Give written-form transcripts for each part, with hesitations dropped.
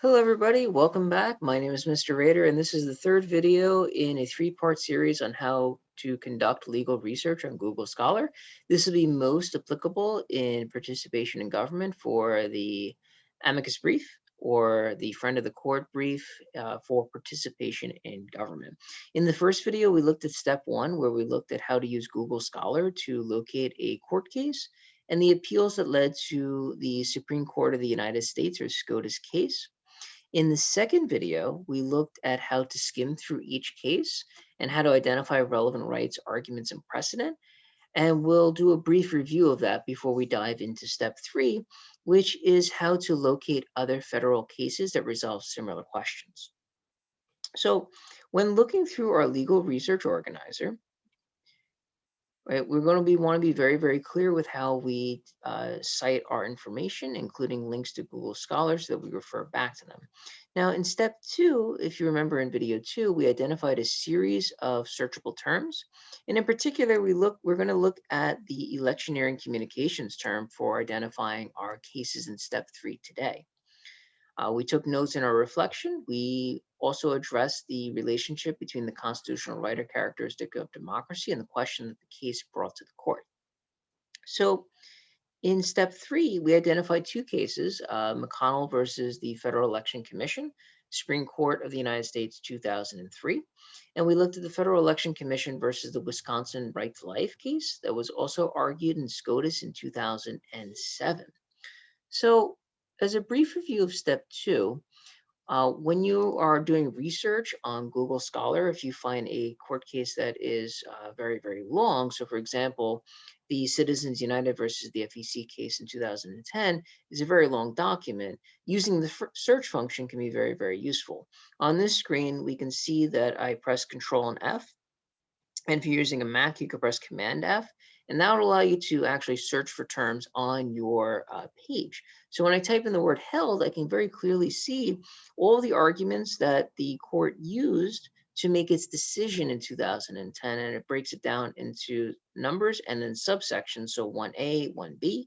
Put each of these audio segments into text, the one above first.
Hello everybody, welcome back. My name is Mr. Rader and this is the third video in a three-part series on how to conduct legal research on Google Scholar. This will be most applicable in participation in government for the amicus brief or the friend of the court brief for participation in government. In the first video, we looked at step one, where we looked at how to use Google Scholar to locate a court case and the appeals that led to the Supreme Court of the United States or SCOTUS case. In the second video, we looked at how to skim through each case and how to identify relevant rights, arguments, and precedent. And we'll do a brief review of that before we dive into step three, which is how to locate other federal cases that resolve similar questions. So when looking through our legal research organizer, right, we're going to want to be very, very clear with how we cite our information, including links to Google Scholar so that we refer back to them. Now, in step two, if you remember in video two, we identified a series of searchable terms. And in particular, we're going to look at the electioneering communications term for identifying our cases in step three today. We took notes in our reflection. We also addressed the relationship between the constitutional right or characteristic of democracy and the question that the case brought to the court. So in step three, we identified two cases, McConnell versus the Federal Election Commission, Supreme Court of the United States, 2003. And we looked at the Federal Election Commission versus the Wisconsin Right to Life case that was also argued in SCOTUS in 2007. So as a brief review of step two, when you are doing research on Google Scholar, if you find a court case that is very, very long, so for example, the Citizens United versus the FEC case in 2010 is a very long document, using the search function can be very, very useful. On this screen, we can see that I press Control and F. And if you're using a Mac, you can press Command F, and that will allow you to actually search for terms on your page. So when I type in the word held, I can very clearly see all the arguments that the court used to make its decision in 2010, and it breaks it down into numbers and then subsections, so 1A, 1B.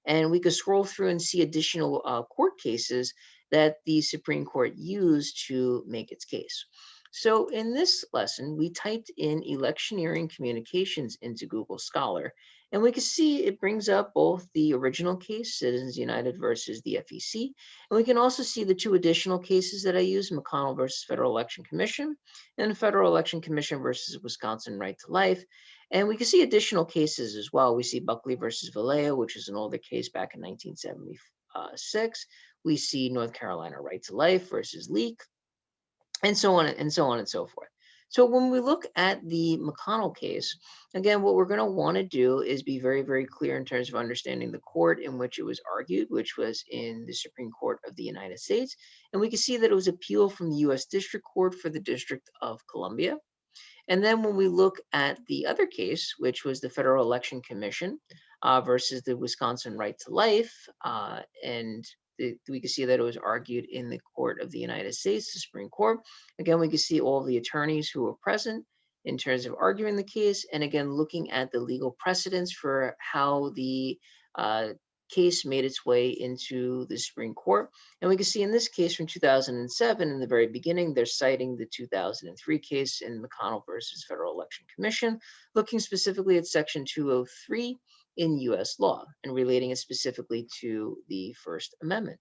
And we could scroll through and see additional court cases that the Supreme Court used to make its case. So in this lesson, we typed in electioneering communications into Google Scholar, and we can see it brings up both the original case, Citizens United versus the FEC, and we can also see the two additional cases that I used, McConnell versus Federal Election Commission, and Federal Election Commission versus Wisconsin Right to Life. And we can see additional cases as well. We see Buckley versus Vallejo, which is an older case back in 1976. We see North Carolina Right to Life versus Leak, and so on and so on and so forth. So when we look at the McConnell case, again, what we're going to want to do is be very, very clear in terms of understanding the court in which it was argued, which was in the Supreme Court of the United States. And we can see that it was appealed from the U.S. District Court for the District of Columbia. And then when we look at the other case, which was the Federal Election Commission versus the Wisconsin Right to Life, and we can see that it was argued in the Court of the United States, the Supreme Court. Again, we can see all the attorneys who were present in terms of arguing the case, and again, looking at the legal precedents for how the case made its way into the Supreme Court. And we can see in this case from 2007, in the very beginning, they're citing the 2003 case in McConnell versus Federal Election Commission, looking specifically at Section 203 in US law and relating it specifically to the First Amendment.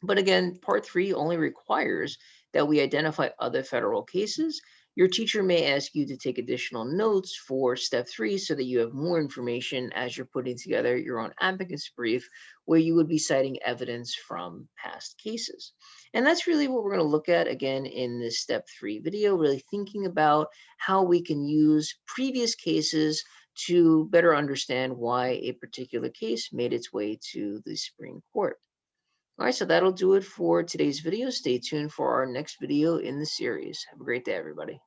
But again, part three only requires that we identify other federal cases. Your teacher may ask you to take additional notes for step three so that you have more information as you're putting together your own amicus brief, where you would be citing evidence from past cases. And that's really what we're going to look at again in this step three video, really thinking about how we can use previous cases to better understand why a particular case made its way to the Supreme Court. All right, so that'll do it for today's video. Stay tuned for our next video in the series. Have a great day, everybody.